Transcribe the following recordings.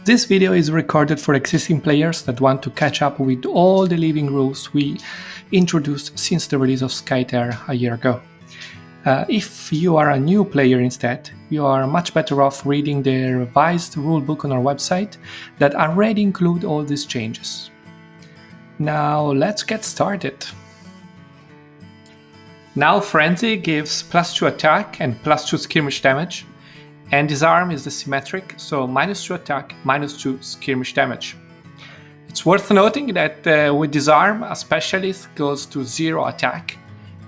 This video is recorded for existing players that want to catch up with all the living rules we introduced since the release of Skytear a year ago. If you are a new player instead, you are much better off reading the revised rulebook on our website that already include all these changes. Now let's get started. Now Frenzy gives +2 attack and +2 skirmish damage, and Disarm is the symmetric, so -2 attack, -2 skirmish damage. It's worth noting that with Disarm, a specialist goes to 0 attack.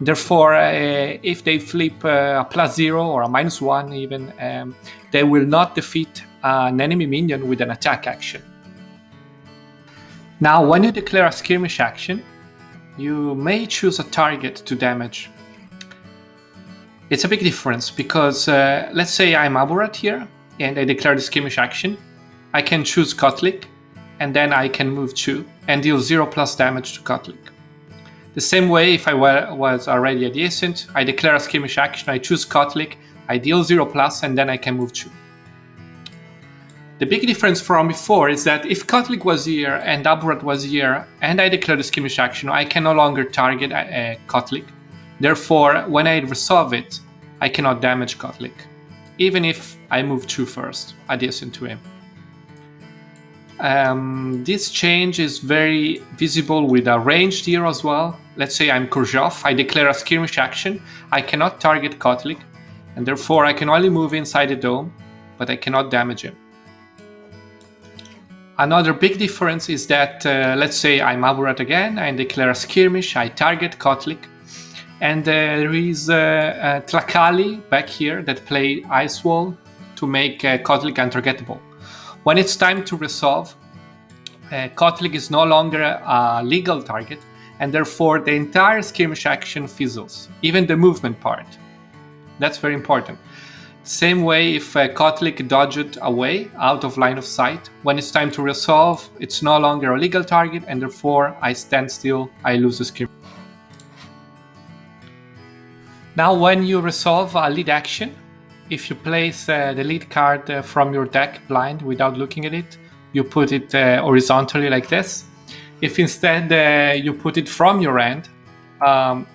Therefore, if they flip a +0 or a -1 even, they will not defeat an enemy minion with an attack action. Now, when you declare a skirmish action, you may choose a target to damage. It's a big difference because let's say I'm Aburat here and I declare the skirmish action. I can choose Kotlik and then I can move 2 and deal 0+ damage to Kotlik. The same way if I was already adjacent, I declare a skirmish action, I choose Kotlik, I deal 0+ and then I can move 2. The big difference from before is that if Kotlik was here and Aburat was here and I declare the skirmish action, I can no longer target Kotlik. Therefore, when I resolve it, I cannot damage Kotlik, even if I move 2 first, adjacent to him. This change is very visible with a ranged hero as well. Let's say I'm Kurjov, I declare a skirmish action, I cannot target Kotlik, and therefore I can only move inside the dome, but I cannot damage him. Another big difference is that, let's say I'm Aburat again, I declare a skirmish, I target Kotlik, and there is Tlakali back here that play Ice Wall to make Kotlik untargetable. When it's time to resolve, Kotlik is no longer a legal target, and therefore the entire skirmish action fizzles, even the movement part. That's very important. Same way if Kotlik dodged away out of line of sight, when it's time to resolve, it's no longer a legal target, and therefore I stand still, I lose the skirmish. Now when you resolve a lead action, if you place the lead card from your deck blind without looking at it, you put it horizontally like this. If instead you put it from your end,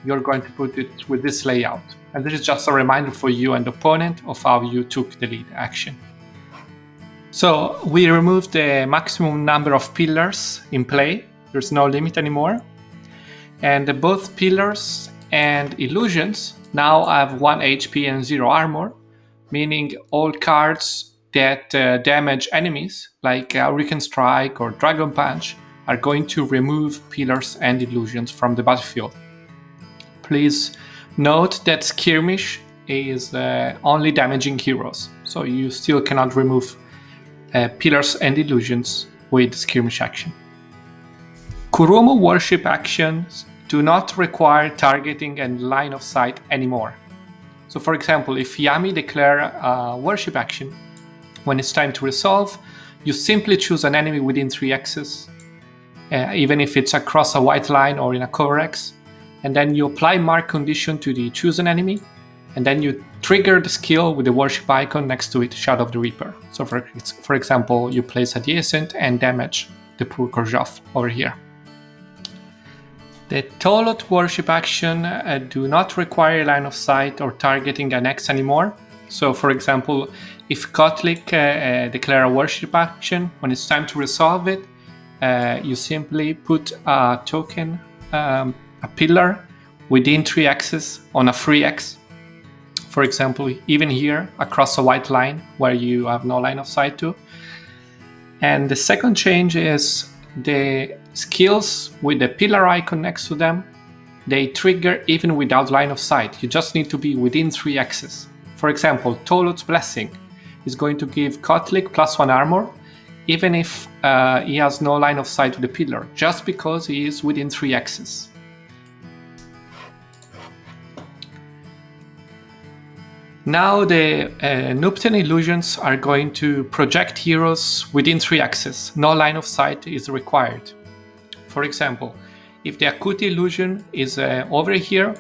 you're going to put it with this layout. And this is just a reminder for you and the opponent of how you took the lead action. So we removed the maximum number of pillars in play. There's no limit anymore. And both pillars and illusions now have 1 HP and 0 armor, meaning all cards that damage enemies, like Hurricane Strike or Dragon Punch, are going to remove pillars and illusions from the battlefield. Please note that Skirmish is only damaging heroes, so you still cannot remove pillars and illusions with Skirmish action. Kurumo Worship actions do not require targeting and line of sight anymore. So for example, if Yami declare a worship action, when it's time to resolve, you simply choose an enemy within 3 axes, even if it's across a white line or in a cover X, and then you apply mark condition to the chosen enemy, and then you trigger the skill with the worship icon next to it, Shadow of the Reaper. So for example, you place adjacent and damage the poor Kurjov over here. The Taulot Worship action do not require line of sight or targeting an X anymore. So for example, if Kotlik declare a worship action, when it's time to resolve it, you simply put a token, a pillar within 3 axes on a free X. For example, even here across a white line where you have no line of sight to. And the second change is the skills with the pillar icon next to them, they trigger even without line of sight. You just need to be within 3 axes. For example, Taulot's Blessing is going to give Kotlik +1 armor, even if he has no line of sight to the pillar, just because he is within 3 axes. Now the Nupten illusions are going to project heroes within 3 axes. No line of sight is required. For example, if the Akuti illusion is over here,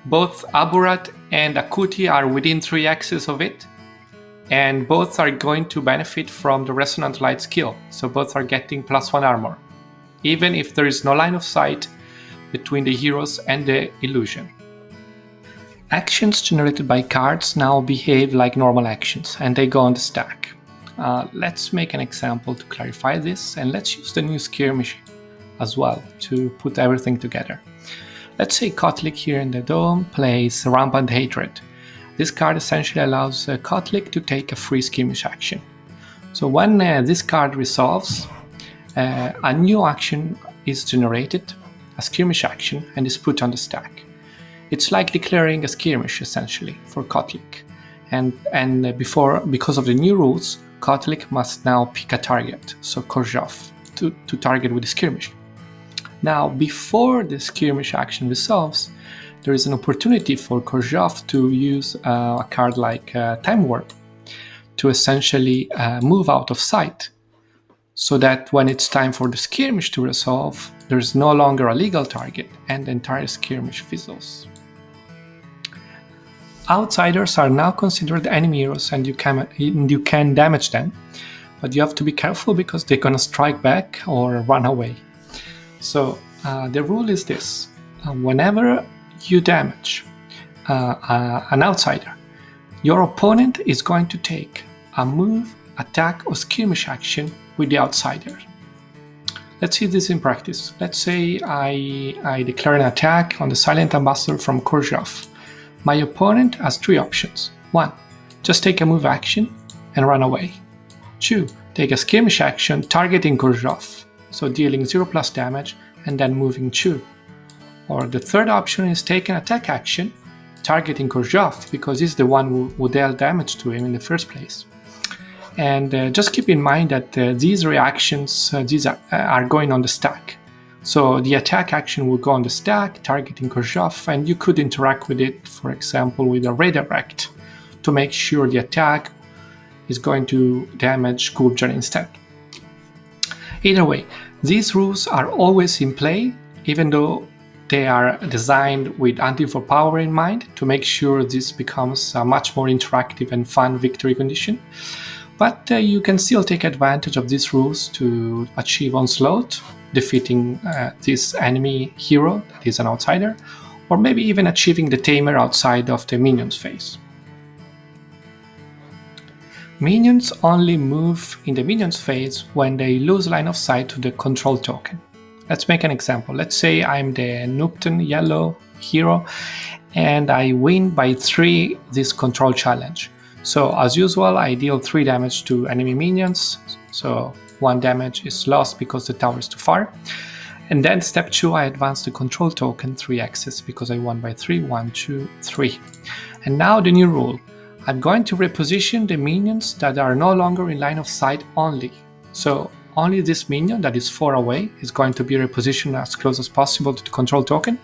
both Aburat and Akuti are within 3 axes of it, and both are going to benefit from the Resonant Light skill, so both are getting +1 armor, even if there is no line of sight between the heroes and the illusion. Actions generated by cards now behave like normal actions, and they go on the stack. Let's make an example to clarify this, and let's use the new Skirmish as well to put everything together. Let's say Kotlik here in the dome plays Rampant Hatred. This card essentially allows Kotlik to take a free Skirmish action. So when this card resolves, a new action is generated, a Skirmish action, and is put on the stack. It's like declaring a skirmish essentially for Kotlik, and because of the new rules, Kotlik must now pick a target, so Korjov, to target with the skirmish. Now, before the skirmish action resolves, there is an opportunity for Korjov to use a card like Time Warp to essentially move out of sight, so that when it's time for the skirmish to resolve, there's no longer a legal target and the entire skirmish fizzles. Outsiders are now considered enemy heroes, and you can damage them, but you have to be careful because they're gonna strike back or run away. So the rule is this: whenever you damage an outsider, your opponent is going to take a move, attack, or skirmish action with the outsider. Let's see this in practice. Let's say I declare an attack on the Silent Ambassador from Korjov. My opponent has 3 options. 1. Just take a move action and run away. 2. Take a skirmish action targeting Korjov, so dealing 0+ damage and then moving 2. Or the third option is take an attack action targeting Korjov, because he's the one who dealt damage to him in the first place. And just keep in mind that these reactions are going on the stack. So the attack action will go on the stack, targeting Korjov, and you could interact with it, for example, with a redirect to make sure the attack is going to damage Gul'jar instead. Either way, these rules are always in play, even though they are designed with Hunting for Power in mind to make sure this becomes a much more interactive and fun victory condition. But you can still take advantage of these rules to achieve onslaught, defeating this enemy hero that is an outsider, or maybe even achieving the Tamer outside of the minions phase. Minions only move in the minions phase when they lose line of sight to the control token. Let's make an example. Let's say I'm the Nupten yellow hero and I win by 3 this control challenge. So as usual, I deal 3 damage to enemy minions, so 1 damage is lost because the tower is too far. And then step 2, I advance the control token 3 axes because I won by 3, 1, 2, 3. And now the new rule. I'm going to reposition the minions that are no longer in line of sight only. So only this minion that is 4 away is going to be repositioned as close as possible to the control token.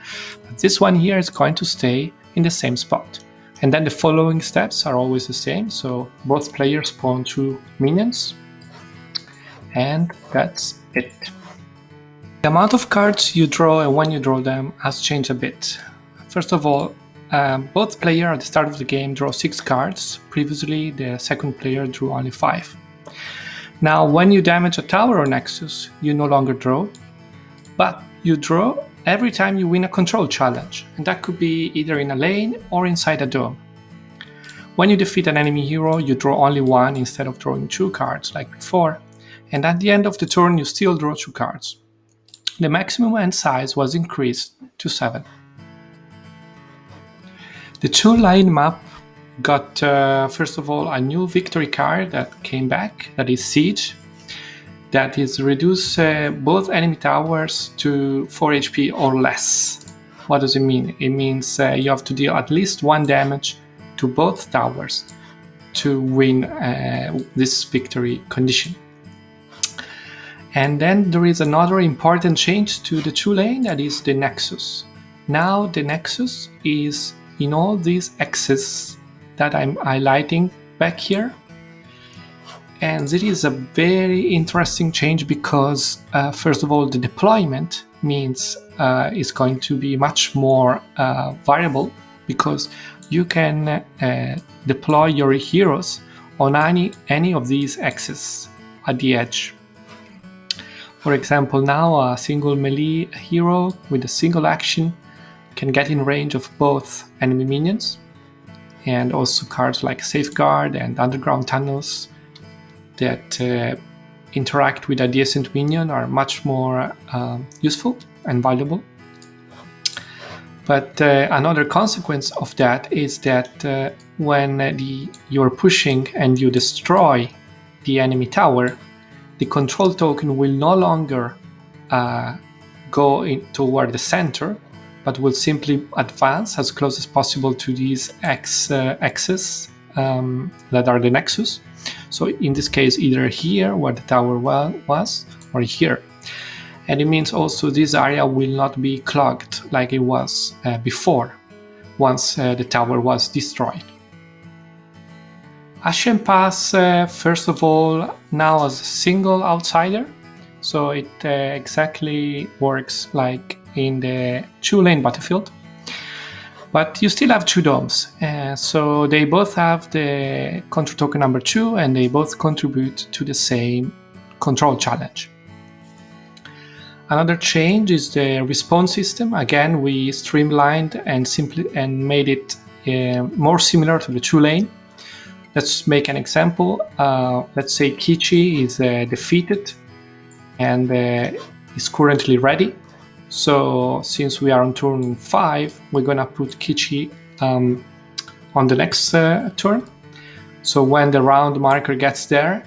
But this one here is going to stay in the same spot. And then the following steps are always the same, so both players spawn 2 minions, and that's it. The amount of cards you draw and when you draw them has changed a bit. First of all, both players at the start of the game draw 6 cards. Previously, the second player drew only 5. Now, when you damage a tower or nexus, you no longer draw, but you draw every time you win a control challenge, and that could be either in a lane or inside a dome. When you defeat an enemy hero, you draw only 1 instead of drawing 2 cards like before, and at the end of the turn you still draw 2 cards. The maximum end size was increased to 7. The 2-line map got, first of all, a new victory card that came back, that is Siege, that is reduce both enemy towers to 4 HP or less. What does it mean? It means you have to deal at least 1 damage to both towers to win this victory condition. And then there is another important change to the 2-lane, that is the Nexus. Now the Nexus is in all these X's that I'm highlighting back here. And this is a very interesting change because, first of all, the deployment means is going to be much more variable, because you can deploy your heroes on any of these axes at the edge. For example, now a single melee hero with a single action can get in range of both enemy minions, and also cards like Safeguard and Underground Tunnels that interact with adjacent minion are much more useful and valuable. But another consequence of that is that when you're pushing and you destroy the enemy tower, the control token will no longer go toward the center, but will simply advance as close as possible to these axes that are the nexus. So in this case, either here where the tower was, or here. And it means also this area will not be clogged like it was before, once the tower was destroyed. Ashen Pass, first of all, now as a single outsider, so it exactly works like in the 2-lane battlefield. But you still have 2 domes, so they both have the control token number 2, and they both contribute to the same control challenge. Another change is the respawn system. Again, we streamlined and made it more similar to the 2-lane. Let's make an example. Let's say Kichi is defeated and is currently ready. So since we are on turn 5, we're gonna put Kichi on the next turn. So when the round marker gets there,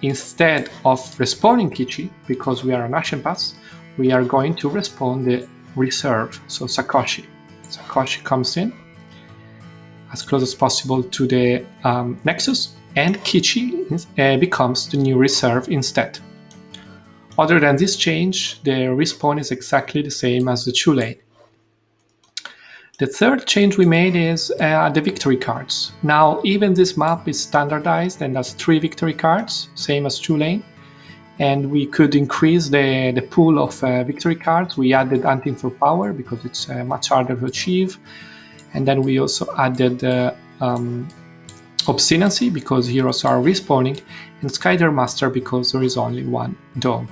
instead of respawning Kichi, because we are on Ashen Pass, we are going to respawn the reserve, so Sakoshi. Sakoshi comes in as close as possible to the nexus, and Kichi becomes the new reserve instead. Other than this change, the respawn is exactly the same as the 2-lane. The third change we made is the victory cards. Now, even this map is standardized and has 3 victory cards, same as 2-lane, and we could increase the pool of victory cards. We added Hunting for Power because it's much harder to achieve, and then we also added Obstinacy because heroes are respawning, and Skytear Master because there is only 1 dome.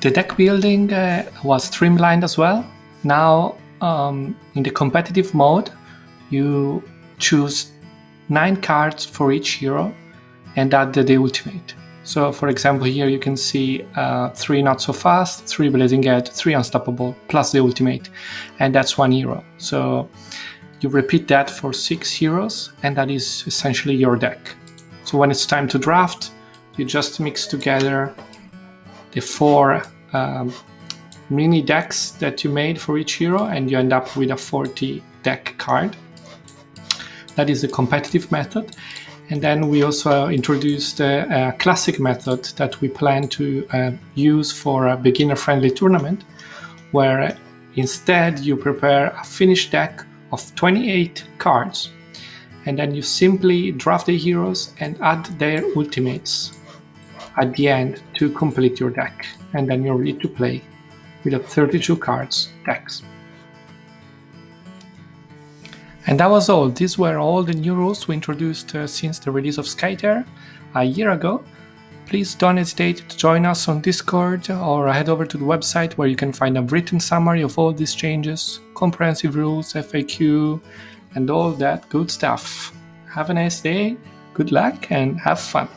The deck building was streamlined as well. Now, in the competitive mode, you choose 9 cards for each hero and add the ultimate. So, for example, here you can see 3 Not So Fast, 3 Blazing Edge, 3 Unstoppable, plus the ultimate, and that's 1 hero. So you repeat that for 6 heroes, and that is essentially your deck. So when it's time to draft, you just mix together the 4 mini decks that you made for each hero, and you end up with a 40 deck card. That is the competitive method. And then we also introduced a classic method that we plan to use for a beginner-friendly tournament, where instead you prepare a finished deck of 28 cards, and then you simply draft the heroes and add their ultimates at the end to complete your deck, and then you're ready to play with a 32 cards decks. And that was all. These were all the new rules we introduced since the release of Skytear a year ago. Please don't hesitate to join us on Discord or head over to the website where you can find a written summary of all these changes, comprehensive rules, FAQ, and all that good stuff. Have a nice day, good luck, and have fun.